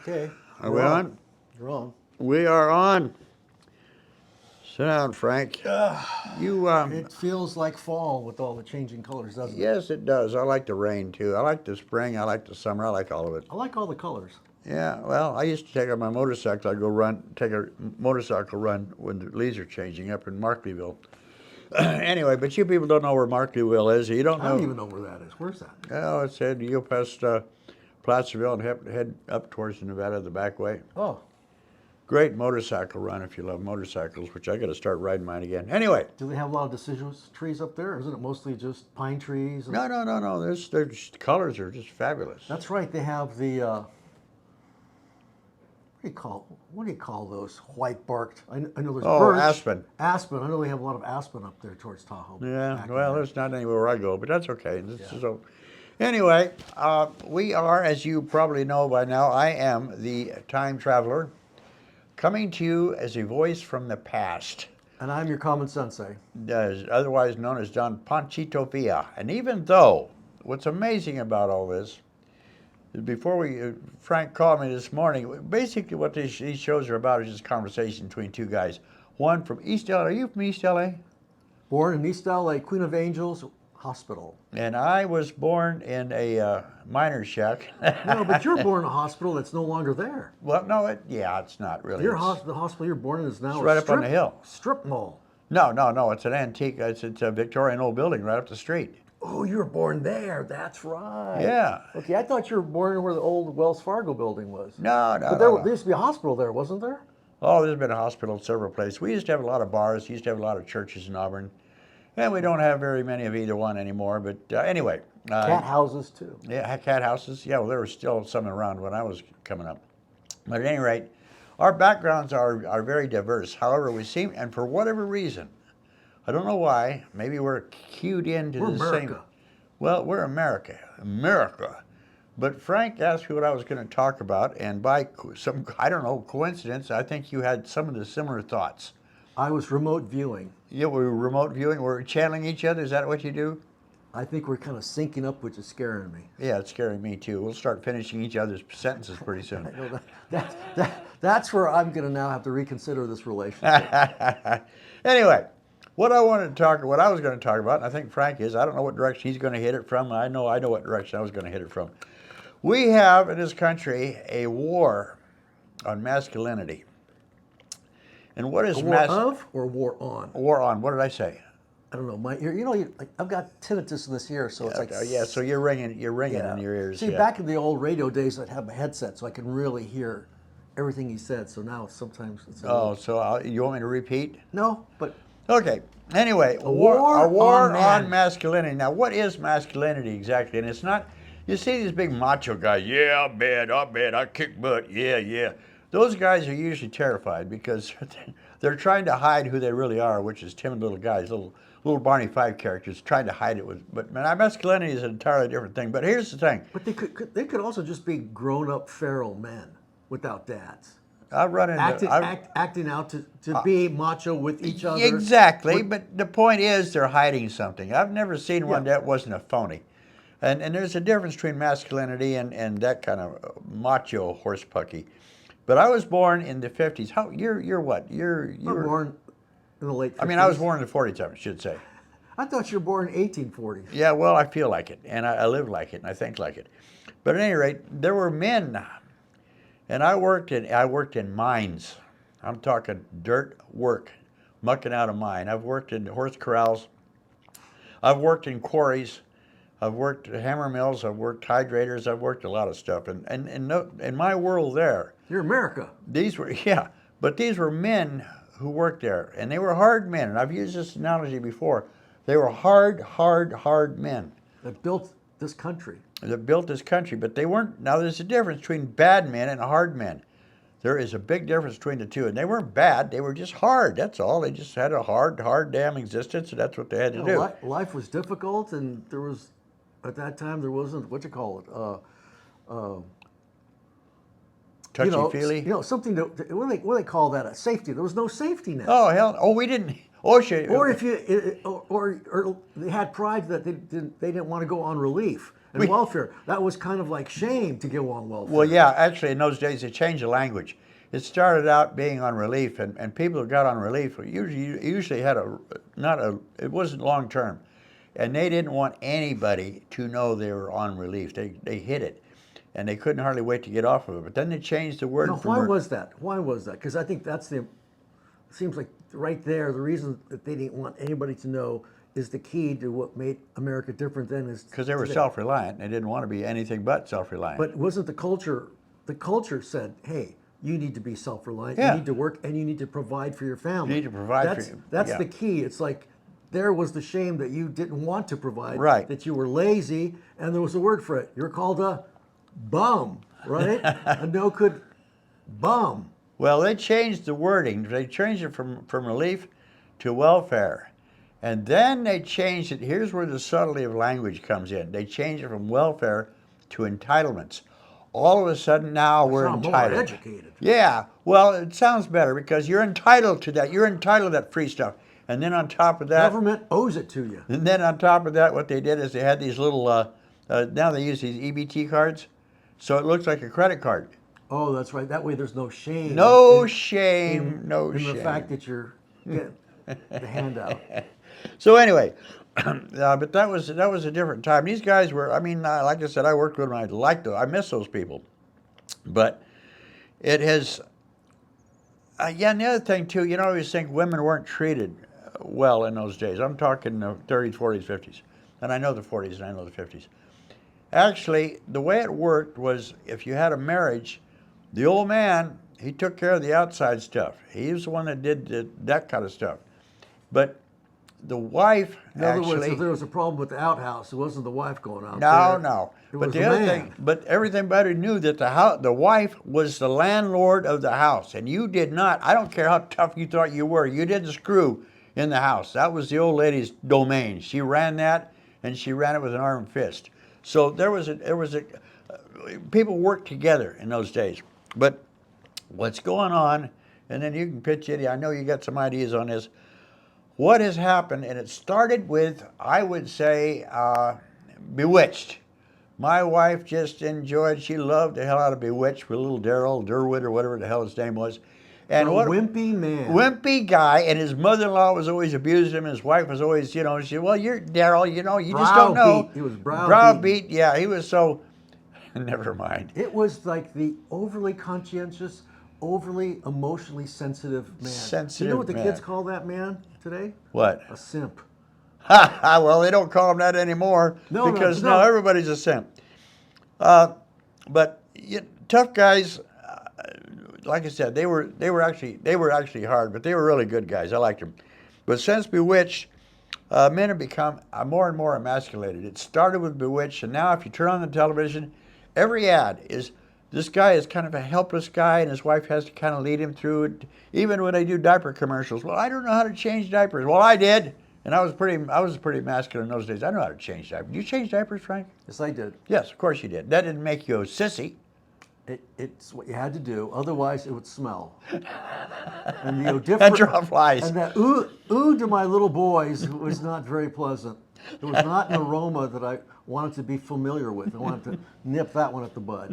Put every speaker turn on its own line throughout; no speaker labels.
Okay.
Are we on?
You're on.
We are on. Sit down, Frank. You,
It feels like fall with all the changing colors, doesn't it?
yes, it does. I like the rain too. I like the spring. I like the summer. I like all of it.
I like all the colors.
Yeah, well, I used to take on my motorcycle. I'd go run, take a motorcycle run when the leaves are changing up in Markleeville. Anyway, but you people don't know where Markleeville is. You don't
I don't
know.
even know where that is. Where's that?
Oh, it said you go past Placerville and head up towards Nevada the back way.
Oh,
Great motorcycle run if you love motorcycles, which I got to start riding mine again. Anyway,
do they have a lot of deciduous trees up there? Or isn't it mostly just pine trees?
no, no, no, no. There's the colors are just fabulous.
That's right. They have the what do you call those white barked? I know there's
Oh,
birch.
aspen.
Aspen. I know they have a lot of aspen up there towards Tahoe.
Yeah,
back in
well,
there.
there's not anywhere I go, but that's okay.
Yeah.
So, anyway, we are, as you probably know by now, I am the time traveler coming to you as a voice from the past,
And I'm your common sensei.
otherwise known as Don Panchito Villa. And even though, what's amazing about all this is before Frank called me this morning, basically what these shows are about is just conversation between two guys. One from East LA. Are you from East LA?
Born in East LA, Queen of Angels Hospital.
And I was born in a miner's shack.
No, but you're born in a hospital that's no longer there.
Well, no, it's not really.
The hospital you're born in is now
It's
a
right up on the hill.
strip mall.
No, no, no. It's an antique. It's a Victorian old building right up the street.
Oh, you were born there. That's right.
Yeah.
Okay, I thought you were born where the old Wells Fargo building was.
No, no,
But
no,
there
no.
used to be a hospital there, wasn't there?
Oh, there's been a hospital in several places. We used to have a lot of bars. Used to have a lot of churches in Auburn. And we don't have very many of either one anymore. But anyway.
Cat houses too.
Yeah, cat houses. Yeah, well, there were still some around when I was coming up. But at any rate, our backgrounds are very diverse. However, we seem, and for whatever reason, I don't know why, maybe we're cued into
We're
the
America.
same. Well, we're America. America. But Frank asked me what I was going to talk about, and by some, I don't know, coincidence, I think you had some of the similar thoughts.
I was remote viewing.
Yeah, we were remote viewing. We're channeling each other. Is that what you do?
I think we're kind of syncing up, which is scaring me.
Yeah, it's scaring me too. We'll start finishing each other's sentences pretty soon.
I know that's where I'm going to now have to reconsider this relationship.
Anyway, what I was going to talk about, and I think Frank is, I don't know what direction he's going to hit it from. I know what direction I was going to hit it from. We have in this country a war on masculinity. And what is
A war of or war on?
war on? What did I say?
I don't know. My ear, I've got tinnitus in this ear, so it's like
Yeah, so you're ringing in your ears.
See,
yeah.
back in the old radio days, I'd have a headset so I could really hear everything he said. So now sometimes it's
You want me to repeat?
no, but
Okay. Anyway, a
war
war
on
on
man.
masculinity. Now, what is masculinity exactly? And it's not. You see these big macho guys. Yeah, I'm bad. I kick butt. Yeah, yeah. Those guys are usually terrified because they're trying to hide who they really are, which is timid little guys, little Barney Fife characters, trying to hide it with. But masculinity is an entirely different thing. But here's the thing.
they could also just be grown up feral men without dads.
I've run into
Acting out to be macho with each other.
Exactly, but the point is they're hiding something. I've never seen one that wasn't a phony. And there's a difference between masculinity and that kind of macho horse pucky. But I was born in the 50s. You're what?
You were born in the late 50s.
I mean, I was born in the 40s, I should say.
I thought you were born in 1840s.
Yeah, well, I feel like it, and I live like it, and I think like it. But at any rate, there were men, and I worked in mines. I'm talking dirt work, mucking out a mine. I've worked in horse corrals. I've worked in quarries. I've worked at hammer mills. I've worked hydrators. I've worked a lot of stuff. And in my world there,
You're America.
these were but these were men who worked there, and they were hard men. And I've used this analogy before. They were hard men
That built this country.
that built this country. But they weren't. Now there's a difference between bad men and hard men. There is a big difference between the two, and they weren't bad. They were just hard. That's all. They just had a hard damn existence, and that's what they had to do.
Life was difficult, and there was, at that time, there wasn't, what you call it,
Touchy-feely?
something that, what do they call that? A safety. There was no safety net.
Oh hell! Oh, we didn't. Oh shit!
Or if you, or they had pride that they didn't want to go on relief, And welfare, that was kind of like shame to go on welfare.
Well, yeah, actually, in those days, they changed the language. It started out being on relief, and people who got on relief usually had it wasn't long term, and they didn't want anybody to know they were on relief. They hid it, and they couldn't hardly wait to get off of it. But then they changed the word.
Now, why was that? Why was that? Because I think that's seems like right there, the reason that they didn't want anybody to know is the key to what made America different then is
Because they were
today.
self-reliant. They didn't want to be anything but self-reliant.
But wasn't the culture said, hey, you need to be self-reliant,
Yeah.
you need to work, and you need to provide for your family.
You need to provide for
that's,
your-
That's
yeah.
the key. It's like there was the shame that you didn't want to provide,
Right.
that you were lazy, and there was a word for it. You're called a bum, right? A no-good bum.
Well, they changed the wording. They changed it from relief to welfare. And then they changed it. Here's where the subtlety of language comes in. They changed it from welfare to entitlements. All of a sudden now we're
Sound more
entitled.
educated.
Yeah, well, it sounds better because you're entitled to that. You're entitled to that free stuff. And then on top of that,
Government owes it to you.
and then on top of that, what they did is they had these little. Now they use these EBT cards, so it looks like a credit card.
Oh, that's right. That way there's no shame.
No shame, no
in
shame.
the fact that you're getting the handout.
So anyway, but that was a different time. These guys were. I mean, like I said, I worked with them. I liked them. I miss those people. But it has. Yeah, and the other thing too, I always think women weren't treated well in those days. I'm talking the 30s, 40s, 50s, and I know the 40s and I know the 50s. Actually, the way it worked was if you had a marriage, the old man, he took care of the outside stuff. He was the one that did that kind of stuff. But the wife
In other words,
actually,
if there was a problem with the outhouse, it wasn't the wife going out
no,
there.
no.
It
But
was
the
the
other
man.
thing, but everybody knew that the wife was the landlord of the house, and you did not. I don't care how tough you thought you were. You didn't screw in the house. That was the old lady's domain. She ran that, and she ran it with an iron fist. So people worked together in those days. But what's going on, and then you can pitch it. I know you got some ideas on this. What has happened, and it started with, I would say, Bewitched. My wife just enjoyed, she loved the hell out of Bewitched with little Daryl Derwood or whatever the hell his name was. And
A
what
wimpy man.
wimpy guy, and his mother-in-law was always abusing him, and his wife was always, she well, you're Daryl, you just don't know.
Browbeat. He was browbeat.
Browbeat, yeah, he was so, never mind.
It was like the overly conscientious, overly emotionally sensitive man.
Sensitive
You know what the
man.
kids call that man today?
What?
A simp.
Well, they don't call him that anymore
No,
because
no.
now everybody's a simp. But tough guys, like I said, they were actually hard, but they were really good guys. I liked them. But since Bewitched, men have become more and more emasculated. It started with Bewitched, and now if you turn on the television, every ad is this guy is kind of a helpless guy, and his wife has to kind of lead him through it. Even when they do diaper commercials, well, I don't know how to change diapers. Well, I did. And I was pretty masculine in those days. I know how to change diapers. Do you change diapers, Frank?
Yes, I did.
Yes, of course you did. That didn't make you a sissy.
It's what you had to do. Otherwise, it would smell. And
And draw flies.
And that ooh to my little boys was not very pleasant. It was not an aroma that I wanted to be familiar with. I wanted to nip that one at the bud.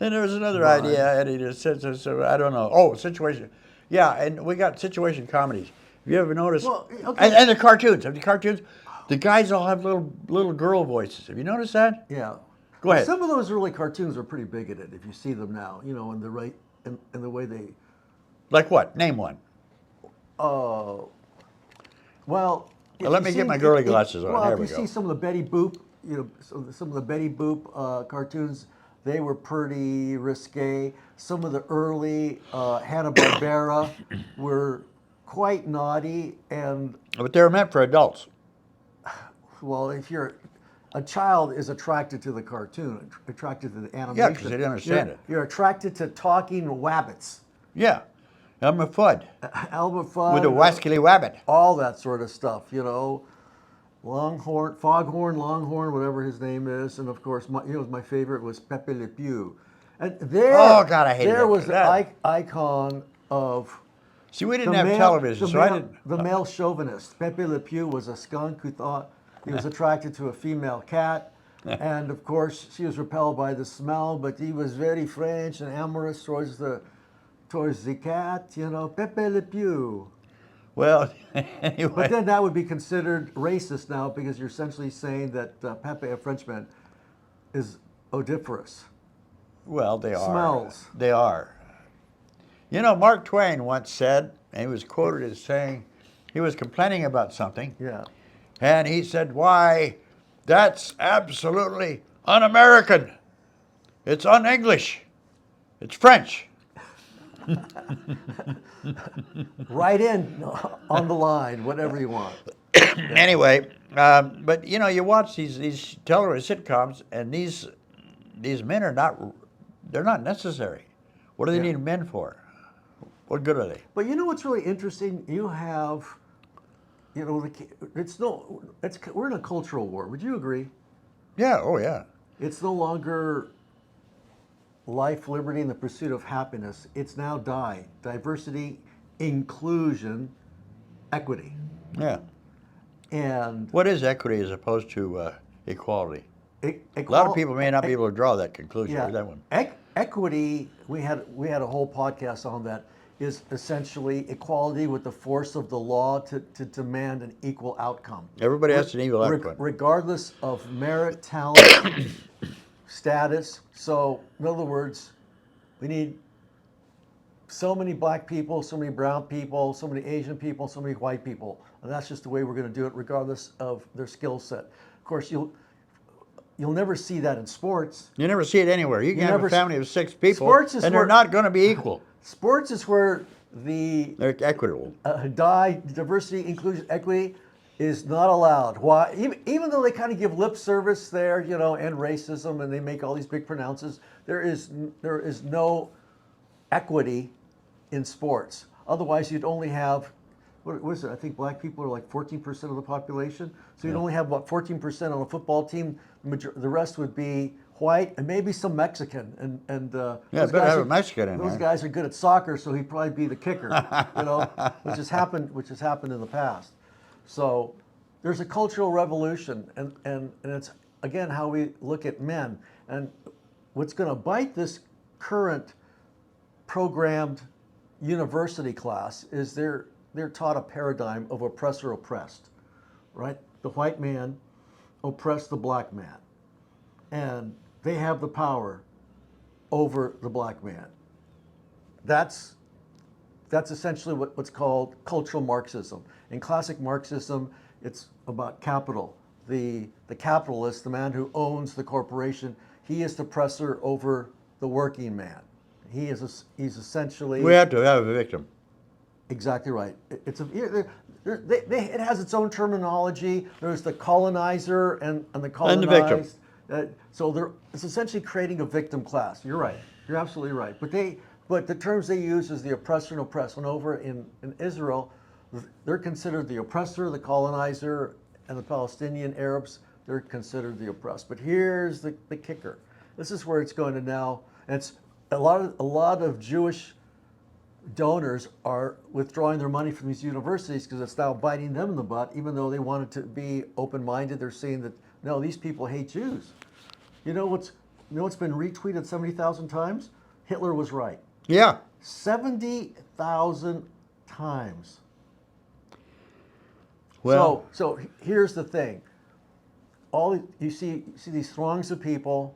And there was another
Right.
idea, Eddie, that said, so I don't know. Oh, situation. Yeah, and we got situation comedies. Have you ever noticed?
Well, okay.
And the cartoons. Have the cartoons? The guys all have little girl voices. Have you noticed that?
Yeah.
Go ahead.
Some of those early cartoons are pretty bigoted if you see them now, in the right in the way they
Like what? Name one.
well, if
let
you
me get
see-
my girly
if-
glasses on.
Well,
There
if
we
you
go.
see some of the Betty Boop, some of the Betty Boop cartoons, they were pretty risque. Some of the early Hanna-Barbera were quite naughty, and
But they were meant for adults.
well, if you're a child is attracted to the cartoon, attracted to the animation.
Yeah, 'cause they didn't understand it.
You're attracted to talking wabbits,
Yeah. Elmer Fudd
Elmer Fudd,
with a wascally wabbit.
all that sort of stuff, Longhorn, Foghorn, Longhorn, whatever his name is, and of course, my favorite was Pepe Le Pew, and there,
Oh, God, I hated
there
that.
was the
That-
icon of
See, we
the
didn't have
male,
television,
the
so
male,
I didn't.
the male chauvinist. Pepe Le Pew was a skunk who thought he was attracted to a female cat. And of course, she was repelled by the smell, but he was very French and amorous towards the cat, Pepe Le Pew.
Well,
But
anyway.
then that would be considered racist now because you're essentially saying that Pepe, a Frenchman, is odiferous.
Well, they are.
Smells.
They are. Mark Twain once said, and he was quoted as saying, he was complaining about something,
Yeah.
and he said, "Why, that's absolutely un-American. It's un-English. It's French."
Right in on the line, whatever you want.
Anyway, but you watch these television sitcoms, and these men they're not necessary. What do they
Yeah.
need men for? What good are they?
But what's really interesting? You have, we're in a cultural war. Would you agree?
Yeah, oh yeah.
It's no longer life, liberty, and the pursuit of happiness. It's now diversity, inclusion, equity.
Yeah.
And
What is equity as opposed to equality? A lot of people may not be able to draw that conclusion or that one.
Equity, we had a whole podcast on that, is essentially equality with the force of the law to demand an equal outcome.
Everybody has an equal outcome.
Regardless of merit, talent, status. So, in other words, we need so many black people, so many brown people, so many Asian people, so many white people. And that's just the way we're going to do it, regardless of their skill set. Of course, you'll never see that in sports.
You never see it anywhere. You can have
never
a family of 6 people,
Sports is
and they're
where-
not going to be equal.
Sports is where the
They're equitable.
diversity, inclusion, equity is not allowed. Why? Even though they kind of give lip service there, and racism, and they make all these big pronounces, there is no equity in sports. Otherwise, you'd only have, what was it? I think black people are like 14% of the population. So you'd only have about 14% on a football team. The rest would be white and maybe some Mexican. And
Yeah, better have a Mexican in
those
there.
guys are good at soccer, so he'd probably be the kicker. Which has happened in the past. So there's a cultural revolution, and it's again how we look at men. And what's going to bite this current programmed university class is they're taught a paradigm of oppressor oppressed, right? The white man oppressed the black man, and they have the power over the black man. That's essentially what's called cultural Marxism. In classic Marxism, it's about capital. The capitalist, the man who owns the corporation, he is the oppressor over the working man. He's essentially.
We have to have a victim.
Exactly right. It has its own terminology. There's the colonizer and the colonized.
And the victim.
So it's essentially creating a victim class. You're right. You're absolutely right. But the terms they use is the oppressor and oppressed. And over in Israel, they're considered the oppressor, the colonizer, and the Palestinian Arabs, they're considered the oppressed. But here's the kicker. This is where it's going to now. And it's a lot of Jewish donors are withdrawing their money from these universities because it's now biting them in the butt, even though they wanted to be open-minded. They're saying that, no, these people hate Jews. You know what's been retweeted 70,000 times? Hitler was right.
Yeah.
70,000 times.
Well,
So here's the thing. You see these throngs of people.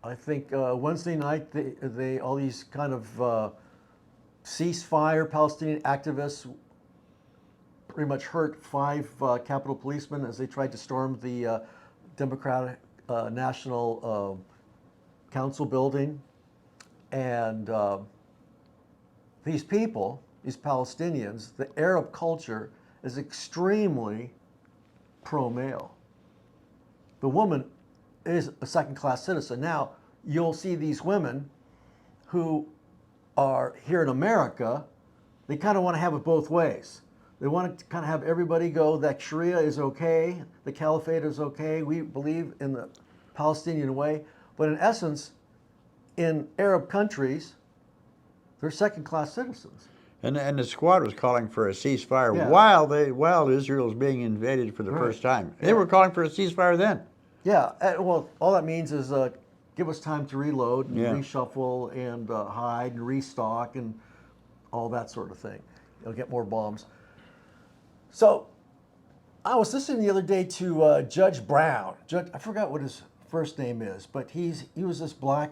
I think Wednesday night, they all these kind of ceasefire Palestinian activists pretty much hurt 5 Capitol policemen as they tried to storm the Democratic National Council building. And these people, these Palestinians, the Arab culture is extremely pro-male. The woman is a second-class citizen. Now, you'll see these women who are here in America, they kind of want to have it both ways. They want to kind of have everybody go that Sharia is okay, the caliphate is okay, we believe in the Palestinian way. But in essence, in Arab countries, they're second-class citizens.
and the squad was calling for a ceasefire
Yeah.
while Israel was being invaded for the
Right.
first time. They
Yeah.
were calling for a ceasefire then.
Yeah, well, all that means is give us time to reload and
Yeah.
reshuffle and hide and restock and all that sort of thing. You'll get more bombs. So I was listening the other day to Judge Brown. I forgot what his first name is, but he was this black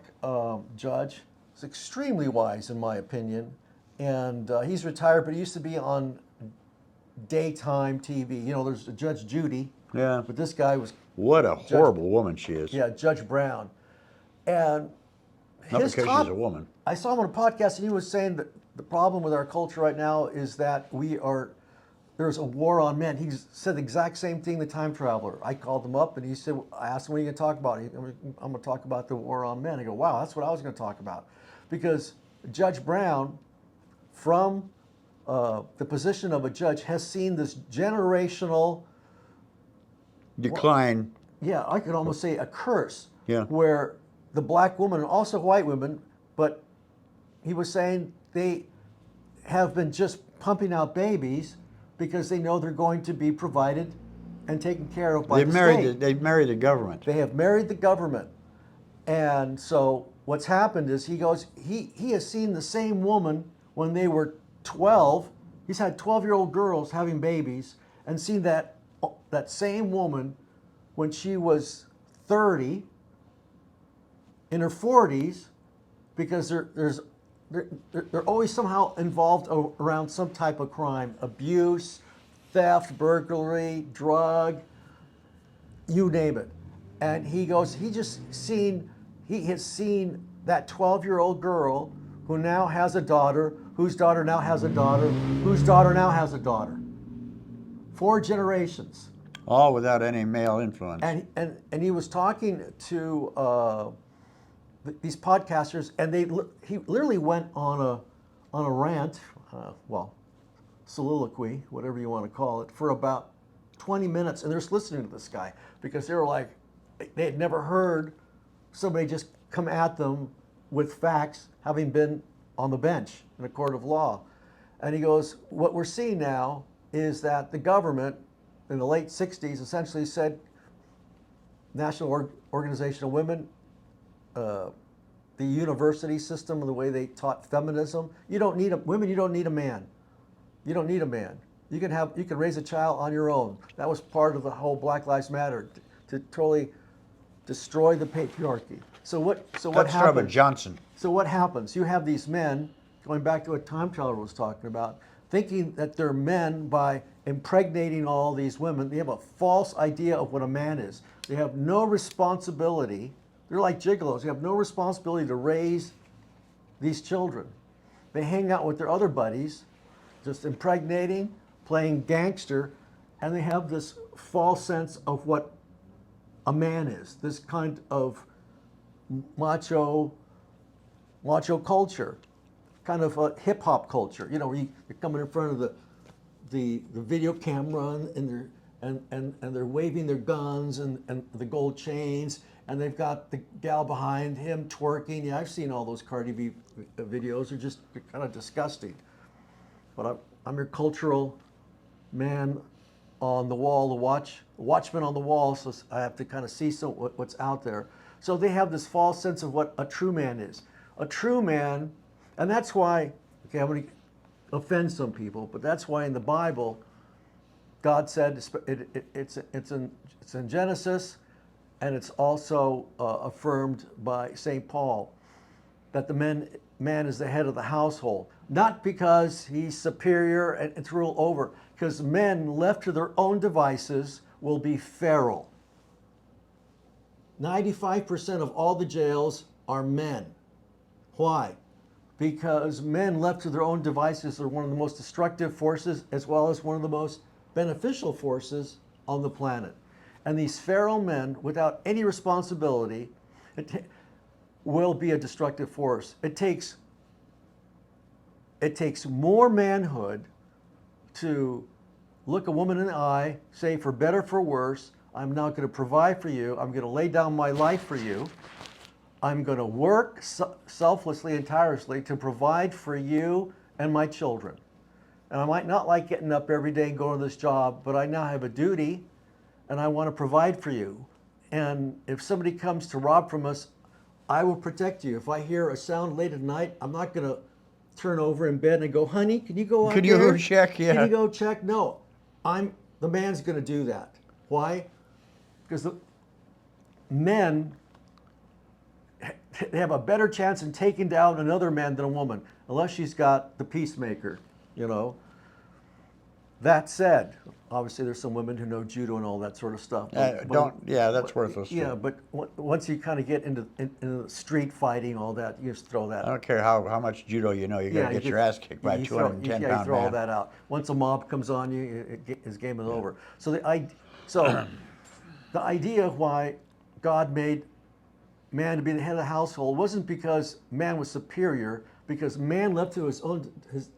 judge. He's extremely wise, in my opinion, and he's retired, but he used to be on daytime TV. You know, there's Judge Judy,
Yeah.
but this guy was
What a horrible woman she is.
yeah, Judge Brown. And
Not
his
because
top,
she's a woman.
I saw him on a podcast, and he was saying that the problem with our culture right now is that there's a war on men. He said the exact same thing, the time traveler. I called him up, and he said, I asked him, what are you going to talk about? I'm going to talk about the war on men. I go, wow, that's what I was going to talk about. Because Judge Brown, from the position of a judge, has seen this generational,
Decline.
yeah, I could almost say a curse,
Yeah.
where the black woman and also white women, but he was saying they have been just pumping out babies because they know they're going to be provided and taken care of by
They've
the
married.
state.
They've married the government.
They have married the government. And so what's happened is he has seen the same woman when they were 12. He's had 12-year-old girls having babies and seen that same woman when she was 30, in her 40s, because they're always somehow involved around some type of crime, abuse, theft, burglary, drug, you name it. And he goes, he has seen that 12-year-old girl who now has a daughter, whose daughter now has a daughter, whose daughter now has a daughter. 4 generations.
All without any male influence.
And he was talking to these podcasters, and he literally went on a rant, soliloquy, whatever you want to call it, for about 20 minutes, and they're just listening to this guy because they were like, they had never heard somebody just come at them with facts, having been on the bench in a court of law. And he goes, what we're seeing now is that the government in the late 60s essentially said, National Organization of Women, the university system and the way they taught feminism, women, you don't need a man. You don't need a man. You can raise a child on your own. That was part of the whole Black Lives Matter, to totally destroy the patriarchy. So what
That's
happens?
Trevor Johnson.
So what happens? You have these men, going back to what Time Traveler was talking about, thinking that they're men by impregnating all these women. They have a false idea of what a man is. They have no responsibility. They're like gigolos. They have no responsibility to raise these children. They hang out with their other buddies, just impregnating, playing gangster, and they have this false sense of what a man is, this kind of macho culture, kind of a hip hop culture. You know, where you're coming in front of the video camera and they're waving their guns and the gold chains, and they've got the gal behind him twerking. Yeah, I've seen all those Cardi B videos. They're just kind of disgusting. But I'm your cultural man on the wall, the watchman on the wall, so I have to kind of see what's out there. So they have this false sense of what a true man is. A true man, and that's why, okay, I'm going to offend some people, but that's why in the Bible, God said, it's in Genesis, and it's also affirmed by St. Paul, that the man is the head of the household. Not because he's superior and to rule over, because men left to their own devices will be feral. 95% of all the jails are men. Why? Because men left to their own devices are one of the most destructive forces as well as one of the most beneficial forces on the planet. And these feral men, without any responsibility, will be a destructive force. It takes more manhood to look a woman in the eye, say, for better, for worse, I'm now going to provide for you. I'm going to lay down my life for you. I'm going to work selflessly and tirelessly to provide for you and my children. And I might not like getting up every day and going to this job, but I now have a duty, and I want to provide for you. And if somebody comes to rob from us, I will protect you. If I hear a sound late at night, I'm not going to turn over in bed and go, honey, can you go out
Could
there?
you check?
Can
Yeah.
you go check? No, the man's going to do that. Why? Because the men, they have a better chance in taking down another man than a woman, unless she's got the peacemaker, you know. That said, obviously there's some women who know judo and all that sort of stuff.
That's worthless.
Yeah, but once you kind of get into the street fighting, all that, you just throw that.
I don't care how much judo you know, you're going to get your ass kicked by a 210-pound
you throw all
man.
that out. Once a mob comes on you, his game is over. So the idea of why God made man to be the head of the household wasn't because man was superior, because man left to his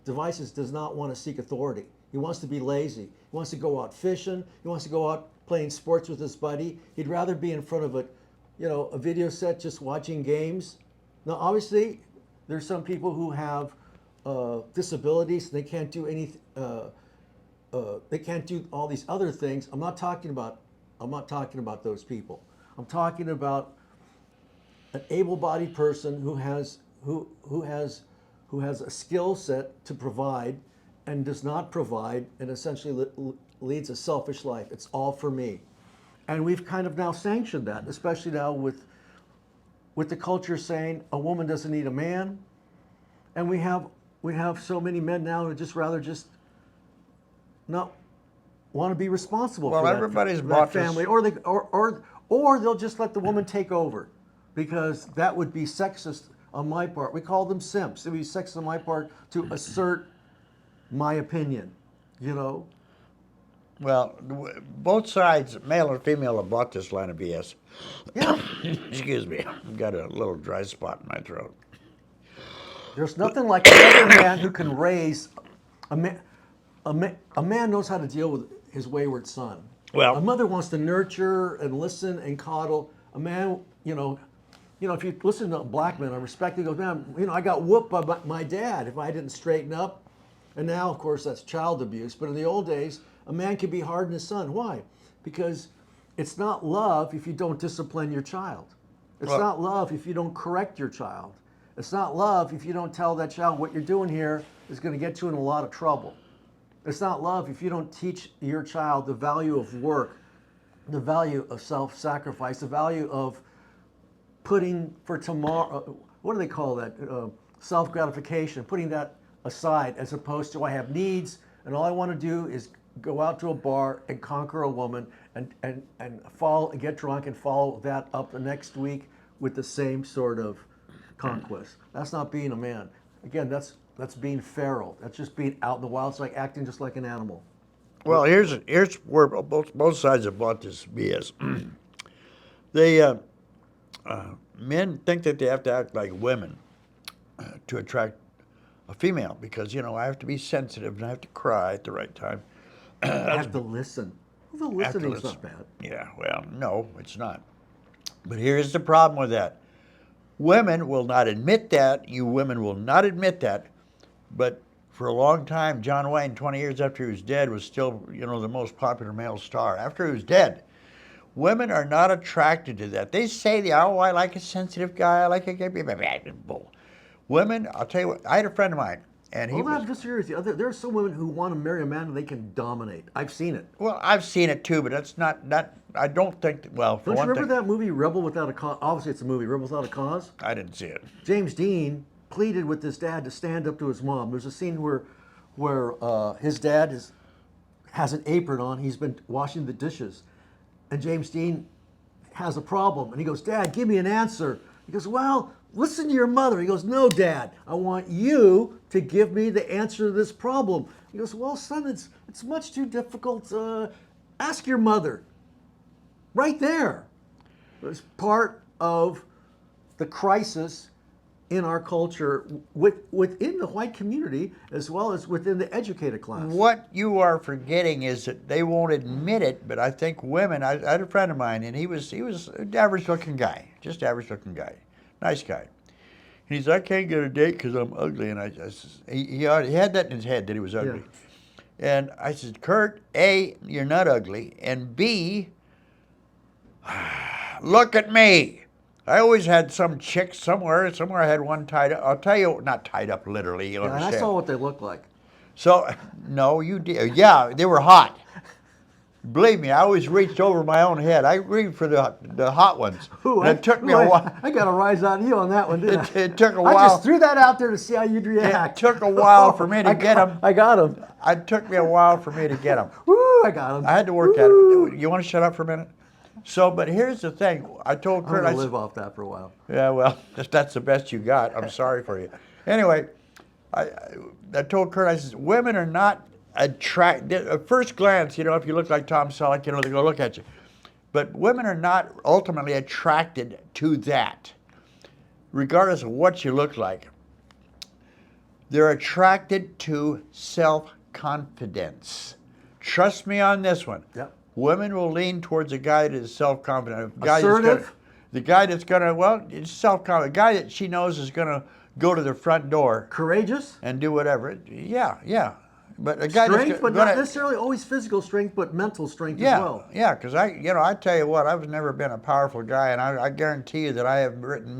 devices does not want to seek authority. He wants to be lazy. He wants to go out fishing. He wants to go out playing sports with his buddy. He'd rather be in front of a video set just watching games. Now, obviously, there's some people who have disabilities. They can't do anything. They can't do all these other things. I'm not talking about those people. I'm talking about an able-bodied person who has a skill set to provide and does not provide, and essentially leads a selfish life. It's all for me. And we've kind of now sanctioned that, especially now with the culture saying a woman doesn't need a man. And we have so many men now who just rather just not want to be responsible
Well,
for that,
everybody's
that
bought this-
family, or they'll just let the woman take over, because that would be sexist on my part. We call them simps. It would be sexist on my part to assert my opinion, you know.
Well, both sides, male and female, have bought this line of BS.
Yeah.
Excuse me, I've got a little dry spot in my throat.
There's nothing like another man who can raise a man. A man knows how to deal with his wayward son.
Well-
a mother wants to nurture and listen and coddle. A man, if you listen to a black man, I respect him. He goes, man, I got whooped by my dad if I didn't straighten up. And now, of course, that's child abuse. But in the old days, a man could be hard on his son. Why? Because it's not love if you don't discipline your child. It's not love if you don't correct your child. It's not love if you don't tell that child what you're doing here is going to get you in a lot of trouble. It's not love if you don't teach your child the value of work, the value of self-sacrifice, the value of putting for tomorrow, what do they call that? Self-gratification, putting that aside, as opposed to I have needs and all I want to do is go out to a bar and conquer a woman and get drunk and follow that up the next week with the same sort of conquest. That's not being a man. Again, that's being feral. That's just being out in the wild. It's like acting just like an animal.
Well, here's where both sides have bought this BS. Men think that they have to act like women to attract a female, because I have to be sensitive and I have to cry at the right time.
I have to listen. Well, the listening's not bad.
Yeah, well, no, it's not. But here's the problem with that. Women will not admit that. You women will not admit that. But for a long time, John Wayne, 20 years after he was dead, was still, the most popular male star. After he was dead, women are not attracted to that. They say, oh, I like a sensitive guy. I like a bull. Women, I'll tell you what, I had a friend of mine, and he
I'm disagree with you. There are some women who want to marry a man and they can dominate. I've seen it.
Well, I've seen it too, but that's not, I don't think, well, for
Don't you
one
remember
thing,
that movie, Rebel Without a Cause? Obviously, it's a movie, Rebel Without a Cause.
I didn't see it.
James Dean pleaded with his dad to stand up to his mom. There's a scene where his dad has an apron on. He's been washing the dishes. And James Dean has a problem. And he goes, Dad, give me an answer. He goes, well, listen to your mother. He goes, no, Dad, I want you to give me the answer to this problem. He goes, well, son, it's much too difficult. Ask your mother. Right there. It's part of the crisis in our culture within the white community as well as within the educated class.
What you are forgetting is that they won't admit it, but I think women, I had a friend of mine, and he was an average-looking guy, just average-looking guy, nice guy. And he's, I can't get a date because I'm ugly, and he had that in his head that he was ugly. Yeah. And I said, Kurt, A, you're not ugly, and B, look at me. I always had some chick somewhere I had one tied up. I'll tell you, not tied up literally, you
Yeah, and I
understand.
saw what they look like.
So, no, you did. Yeah, they were hot. Believe me, I always reached over my own head. I reached for the hot ones. And it took me a while.
I got a rise out of you on that one, didn't I?
It took a
I
while.
just threw that out there to see how you'd react.
It took a while for me to get them.
I got him.
It took me a while for me to get them.
Woo, I got him.
I had to work at it. You want to shut up for a minute? So, but here's the thing. I told
I'm
Kurt,
going to live off that for a while.
yeah, well, if that's the best you got, I'm sorry for you. Anyway, I told Kurt, I said, women are not attracted. At first glance, you know, if you look like Tom Selleck, you know, they go look at you. But women are not ultimately attracted to that, regardless of what you look like. They're attracted to self-confidence. Trust me on this one.
Yep.
Women will lean towards a guy that is self-confident.
Assertive?
The guy that's gonna, well, it's self-confident. A guy that she knows is gonna go to the front door
Courageous?
and do whatever. Yeah, yeah. But a guy
Strength,
that's
but
gonna,
not necessarily always physical strength, but mental strength
yeah,
as well.
yeah. Because I tell you what, I've never been a powerful guy, and I guarantee you that I have written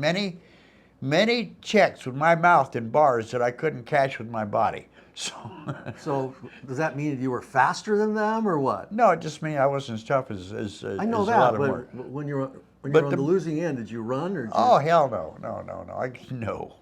many checks with my mouth in bars that I couldn't cash with my body. So.
So does that mean you were faster than them or what?
No, it just means I wasn't as tough as
I know
as
that,
a lot of
but
them were.
when you're
But
on
the-
the losing end, did you run or did you,
Oh hell no, no.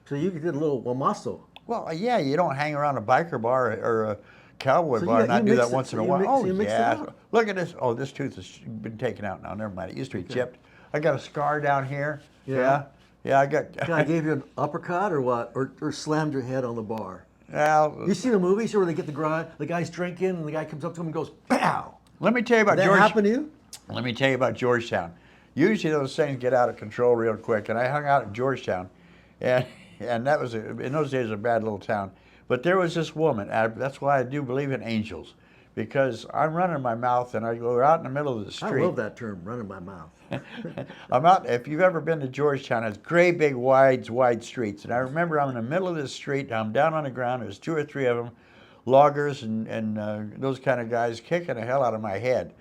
so you did a little Wamaso?
Well, yeah, you don't hang around a biker bar or a cowboy
So
bar and
you
not do that
mix it-
once in
so
a
you
while.
mix-
Oh
you mix it
yeah,
up.
look at this. Oh, this tooth has been taken out now. Never mind. It used to be chipped. I got a scar down here.
Yeah.
Yeah. I got.
I gave you an uppercut or what? Or slammed your head on the bar?
Well,
You see the movies where they get the guy's drinking and the guy comes up to him and goes, "Pow!"
let me tell you about
Did that
George.
happen to you?
Let me tell you about Georgetown. Usually those things get out of control real quick, and I hung out at Georgetown, and that was in those days a bad little town. But there was this woman. That's why I do believe in angels, because I'm running my mouth and I go out in the middle of the
I
street.
love that term, running my mouth.
I'm out. If you've ever been to Georgetown, it's great big wide streets. And I remember I'm in the middle of this street. I'm down on the ground. There's 2 or 3 of them, loggers and those kind of guys kicking the hell out of my head.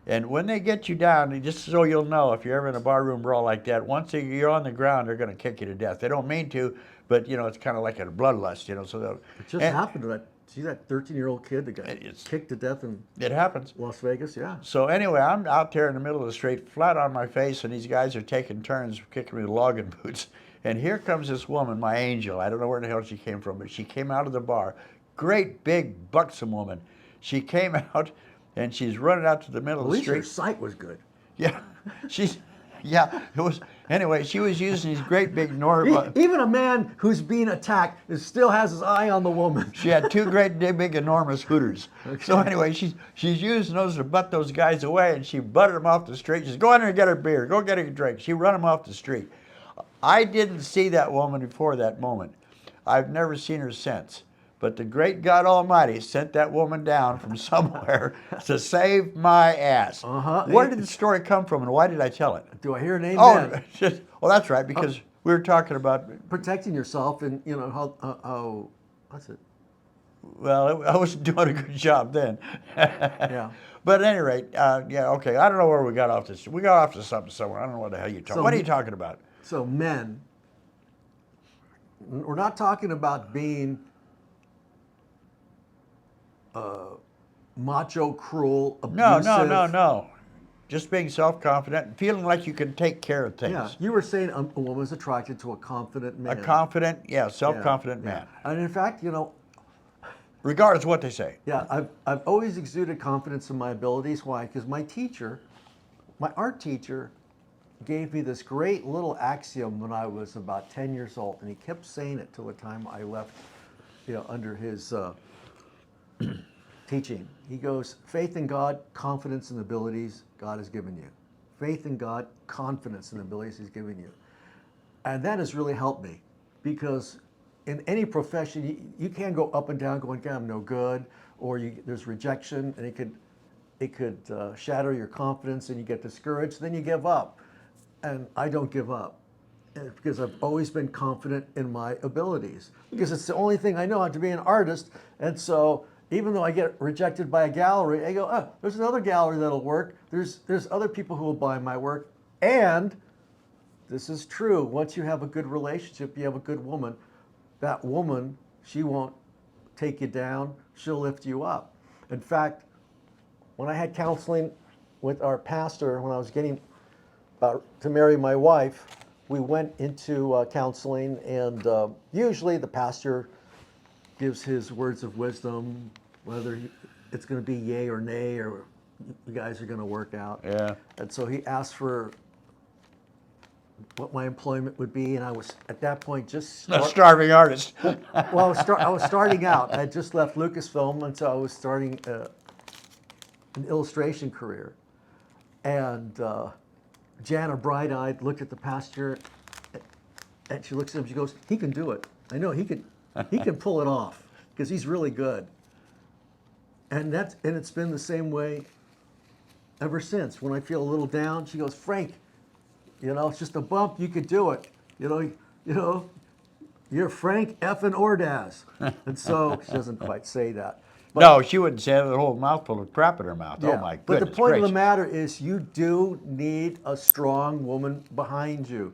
And when they get you down, just so you'll know, if you're ever in a barroom brawl like that, once you're on the ground, they're going to kick you to death. They don't mean to, but you know it's kind of like a bloodlust, you know. So
It just happened to that. See that 13-year-old kid that got
It's-
kicked to death in
it happens.
Las Vegas? Yeah.
So anyway, I'm out there in the middle of the street, flat on my face, and these guys are taking turns kicking me with logging boots. And here comes this woman, my angel. I don't know where the hell she came from, but she came out of the bar. Great, big, buxom woman. She came out, and she's running out to the middle
At
of the
least her
street.
sight was good.
Yeah, it was. Anyway, she was using these great big normal.
Even a man who's being attacked still has his eye on the woman.
She had 2 great big enormous hooters. So anyway, she's using those to butt those guys away, and she butted them off the street. She says, "Go in there and get her beer. Go get her a drink." She run them off the street. I didn't see that woman before that moment. I've never seen her since. But the great God Almighty sent that woman down from somewhere to save my ass.
Uh-huh.
Where did the story come from, and why did I tell it?
Do I hear an
Oh,
amen?
well, that's right, because we were talking about.
Protecting yourself and, you know, how what's it?
Well, I wasn't doing a good job then.
Yeah.
But at any rate, yeah, okay. I don't know where we got off this. We got off to something somewhere. I don't know what the hell you're talking.
So-
What are you talking about?
So men, we're not talking about being macho, cruel,
No,
abusive.
no. Just being self-confident and feeling like you can take care of things.
Yeah, you were saying a woman's attracted to a confident man.
A confident, self-confident
Yeah.
man.
And in fact, you know,
Regardless of what they say.
yeah, I've always exuded confidence in my abilities. Why? Because my teacher, my art teacher, gave me this great little axiom when I was about 10 years old, and he kept saying it till the time I left, you know, under his teaching. He goes, faith in God, confidence in the abilities God has given you. Faith in God, confidence in the abilities He's given you. And that has really helped me because in any profession, you can go up and down going, God, I'm no good, or there's rejection, and it could shatter your confidence and you get discouraged, then you give up. And I don't give up because I've always been confident in my abilities because it's the only thing I know how to be an artist. And so even though I get rejected by a gallery, I go, oh, there's another gallery that'll work. There's other people who will buy my work. And this is true. Once you have a good relationship, you have a good woman. That woman, she won't take you down. She'll lift you up. In fact, when I had counseling with our pastor, when I was getting to marry my wife, we went into counseling, and usually the pastor gives his words of wisdom, whether it's going to be yay or nay, or you guys are going to work out.
Yeah.
And so he asked for what my employment would be, and I was at that point just
A starving artist.
well, I was starting out. I had just left Lucasfilm, and so I was starting an illustration career. And Jana, bright-eyed, looked at the pastor, and she looks at him. She goes, "He can do it. I know he can pull it off because he's really good." And it's been the same way ever since. When I feel a little down, she goes, "Frank, it's just a bump. You could do it. You're Frank effing Ordaz." And so she doesn't quite say that. But,
No, she wouldn't say it with a whole mouthful of crap in her mouth.
yeah.
Oh my
But
goodness
the point of
gracious.
the matter is, you do need a strong woman behind you.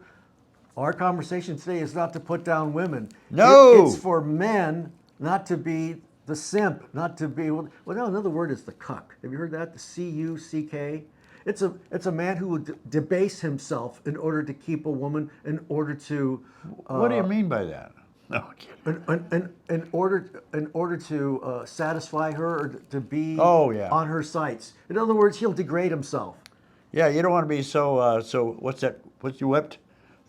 Our conversation today is not to put down women.
No.
It's for men not to be the simp, not to be, well, no, another word is the cuck. Have you heard that? The C-U-C-K? It's a man who would debase himself in order to keep a woman, in order to.
What do you mean by that? No,
In order to satisfy her, or to be
Oh, yeah.
on her sights. In other words, he'll degrade himself.
yeah, you don't want to be so what's that? What's you whipped?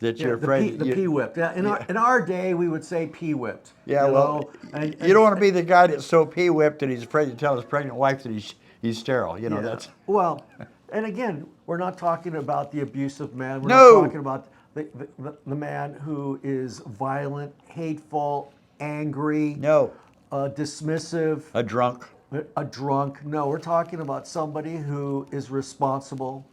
That you're afraid.
The pea whipped. Yeah, in our day, we would say pea whipped.
Yeah, you don't want to be the guy that's so pea whipped that he's afraid to tell his pregnant wife that he's sterile.
Yeah.
That's.
Well, and again, we're not talking about the abusive man. We're
No.
not talking about the man who is violent, hateful, angry,
No.
dismissive,
A drunk.
a drunk. No, we're talking about somebody who is responsible,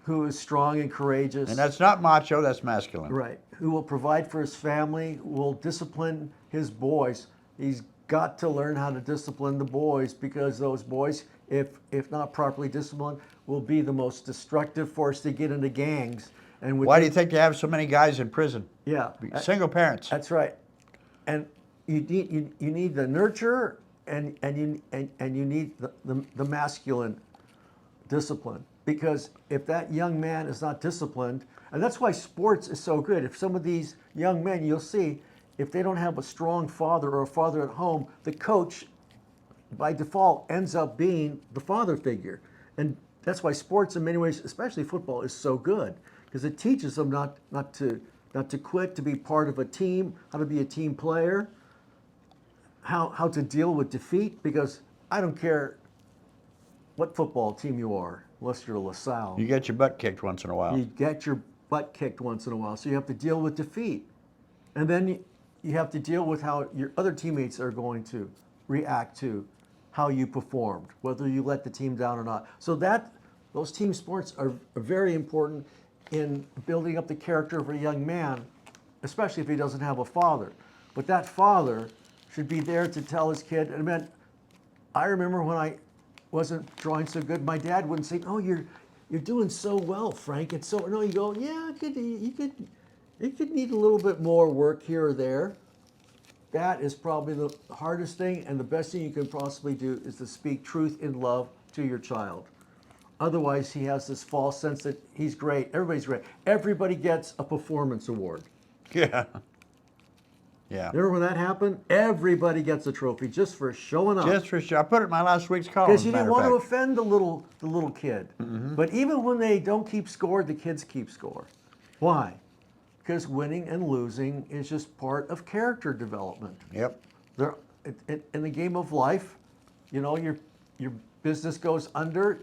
who is strong and courageous.
And that's not macho, that's masculine.
Right. Who will provide for his family, who will discipline his boys. He's got to learn how to discipline the boys, because those boys, if not properly disciplined, will be the most destructive force to get into gangs. And
Why do you think they have so many guys in prison?
Yeah.
Single parents.
That's right. And you need the nurture, and you need the masculine discipline. Because if that young man is not disciplined, and that's why sports is so good. If some of these young men, you'll see, if they don't have a strong father or a father at home, the coach, by default, ends up being the father figure. And that's why sports, in many ways, especially football, is so good, because it teaches them not to quit, to be part of a team, how to be a team player, how to deal with defeat. Because I don't care what football team you are, unless you're LaSalle.
You get your butt kicked once in a while.
You get your butt kicked once in a while, so you have to deal with defeat. And then you have to deal with how your other teammates are going to react to how you performed, whether you let the team down or not. So those team sports are very important in building up the character of a young man, especially if he doesn't have a father. But that father should be there to tell his kid. And man, I remember when I wasn't drawing so good, my dad wouldn't say, "Oh, you're doing so well, Frank." And so no, you go, "Yeah, you could need a little bit more work here or there." That is probably the hardest thing, and the best thing you can possibly do is to speak truth in love to your child. Otherwise, he has this false sense that he's great, everybody's great. Everybody gets a performance award.
Yeah. Yeah.
Remember when that happened? Everybody gets a trophy just for showing up.
Just for sure. I put it in my last week's column.
Because you
as a
didn't
matter
want
of
to
fact.
offend the little kid. But even when they don't keep score, the kids keep score. Why? Because winning and losing is just part of character development.
Yep.
In the game of life, your business goes under.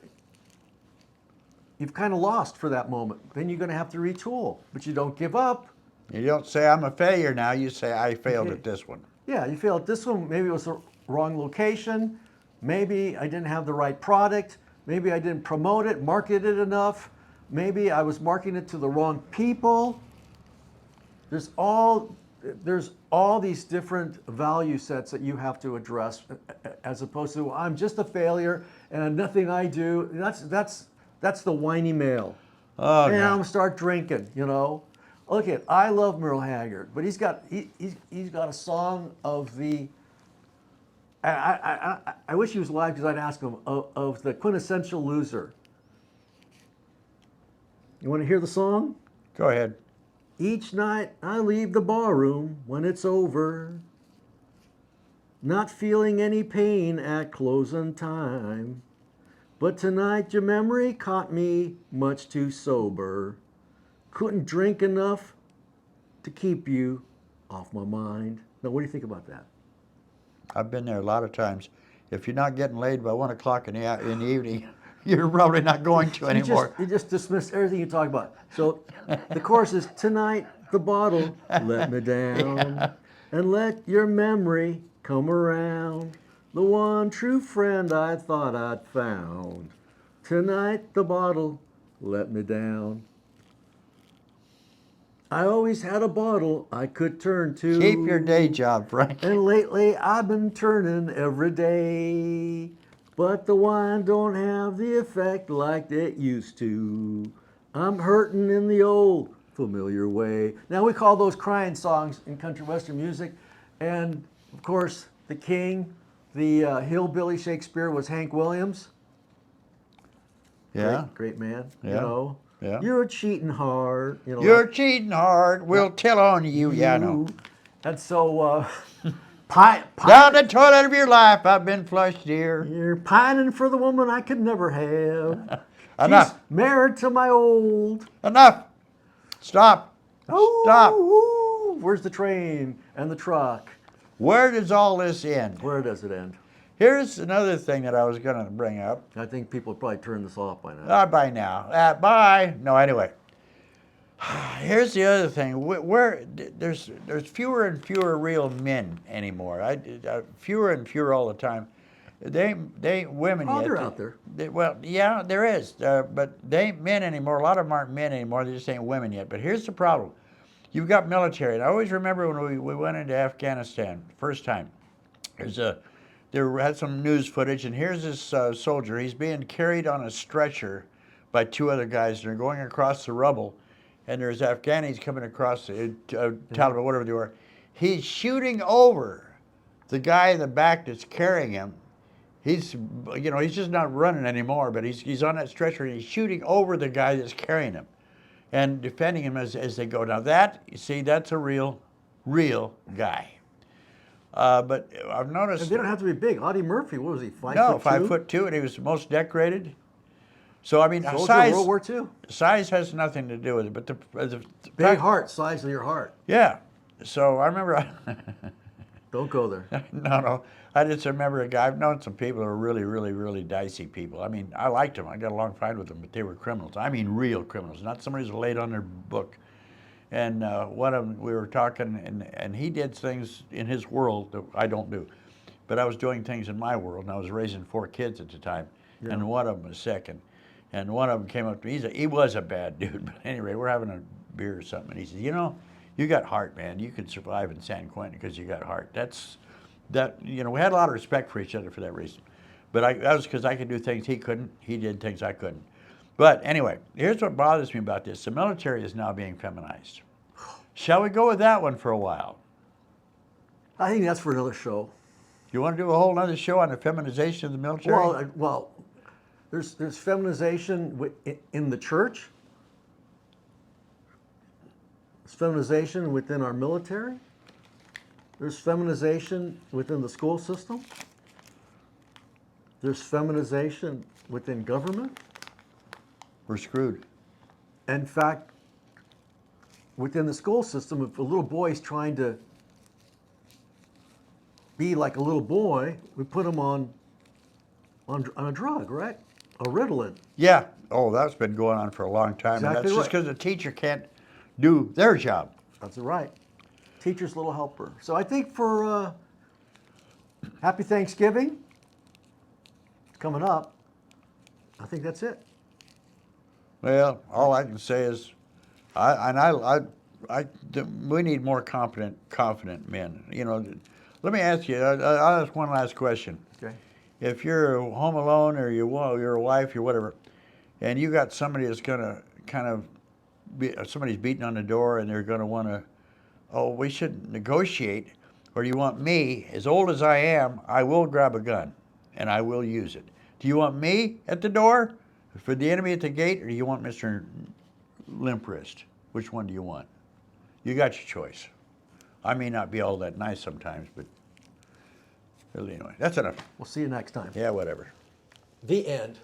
You've kind of lost for that moment. Then you're going to have to retool, but you don't give up.
You don't say I'm a failure now. You say I failed
Okay.
at this one.
Yeah, you failed at this one. Maybe it was the wrong location. Maybe I didn't have the right product. Maybe I didn't promote it, market it enough. Maybe I was marketing it to the wrong people. There's all these different value sets that you have to address, as opposed to, "I'm just a failure and nothing I do." That's the whiny male.
Oh,
and I'm
God.
gonna start drinking. You know, look at I love Merle Haggard, but he's got a song of the. I wish he was alive because I'd ask him of the quintessential loser. You want to hear the song?
Go ahead.
Each night I leave the barroom when it's over, not feeling any pain at closing time. But tonight your memory caught me much too sober. Couldn't drink enough to keep you off my mind. Now, what do you think about that?
I've been there a lot of times. If you're not getting laid by 1 o'clock in the evening, you're probably not going to anymore.
You just dismissed everything you talk about. So the chorus is tonight the bottle let me down, and let your memory come around. The one true friend I thought I'd found. Tonight the bottle let me down. I always had a bottle I could turn to.
Keep your day job, Frank.
And lately I've been turning every day. But the wine don't have the effect like it used to. I'm hurting in the old familiar way. Now we call those crying songs in country western music. And of course, the king, the hillbilly Shakespeare was Hank Williams.
Yeah.
Great man.
Yeah.
You know.
Yeah.
You're a cheating heart. You know,
You're cheating hard. We'll tell on you. Yeah, I know.
And so, pine,
Down the toilet of your life, I've been flushed, dear.
you're pining for the woman I could never have.
Enough.
She's married to my old.
Enough. Stop. Stop.
Ooh, where's the train and the truck?
Where does all this end?
Where does it end?
Here's another thing that I was going to bring up.
I think people would probably turn this off by now.
By now. Bye. No, anyway. Here's the other thing. There's fewer and fewer real men anymore. Fewer and fewer all the time. They ain't women
Oh,
yet.
they're out there.
Well, yeah, there is, but they ain't men anymore. A lot of them aren't men anymore. They just ain't women yet. But here's the problem: you've got military, and I always remember when we went into Afghanistan first time. There had some news footage, and here's this soldier. He's being carried on a stretcher by two other guys. They're going across the rubble, and there's Afghanis coming across the Taliban, whatever they were. He's shooting over the guy in the back that's carrying him. He's just not running anymore, but he's on that stretcher, and he's shooting over the guy that's carrying him and defending him as they go. Now that, you see, that's a real guy. But I've noticed.
And they don't have to be big. Audie Murphy, what was he, 5'2"?
No, 5'2", and he was the most decorated. So I mean,
Soldier of
size.
World War II.
Size has nothing to do with it, but the
Big heart, size of your heart.
Yeah. So I remember.
Don't go there.
No. I just remember a guy. I've known some people who are really, really, really dicey people. I mean, I liked them. I got along fine with them, but they were criminals. I mean, real criminals, not somebody who's laid on their book. And one of them, we were talking, and he did things in his world that I don't do. But I was doing things in my world, and I was raising 4 kids at the time, and one of them was second. And one of them came up to me. He was a bad dude, but anyway, we're having a beer or something, and he said, you got heart, man. You could survive in San Quentin because you got heart. We had a lot of respect for each other for that reason. But that was because I could do things he couldn't. He did things I couldn't. But anyway, here's what bothers me about this. The military is now being feminized. Shall we go with that one for a while?
I think that's for another show.
You want to do a whole other show on the feminization of the military?
Well, there's feminization in the church. There's feminization within our military. There's feminization within the school system. There's feminization within government.
We're screwed.
In fact, within the school system, if a little boy is trying to be like a little boy, we put him on a drug, right? A Ritalin.
Yeah. Oh, that's been going on for a long time.
Exactly
and that's just
right.
because the teacher can't do their job.
That's right. Teacher's little helper. So I think for Happy Thanksgiving, coming up, I think that's it.
Well, all I can say is, we need more confident men. Let me ask you. I'll ask one last question.
Okay.
If you're home alone or you're a wife or whatever, and you got somebody that's gonna kind of somebody's beating on the door and they're going to want to, oh, we should negotiate, or do you want me, as old as I am, I will grab a gun and I will use it. Do you want me at the door for the enemy at the gate, or do you want Mr. Limp Wrist? Which one do you want? You got your choice. I may not be all that nice sometimes, but anyway, that's enough.
We'll see you next time.
Yeah, whatever.
The end.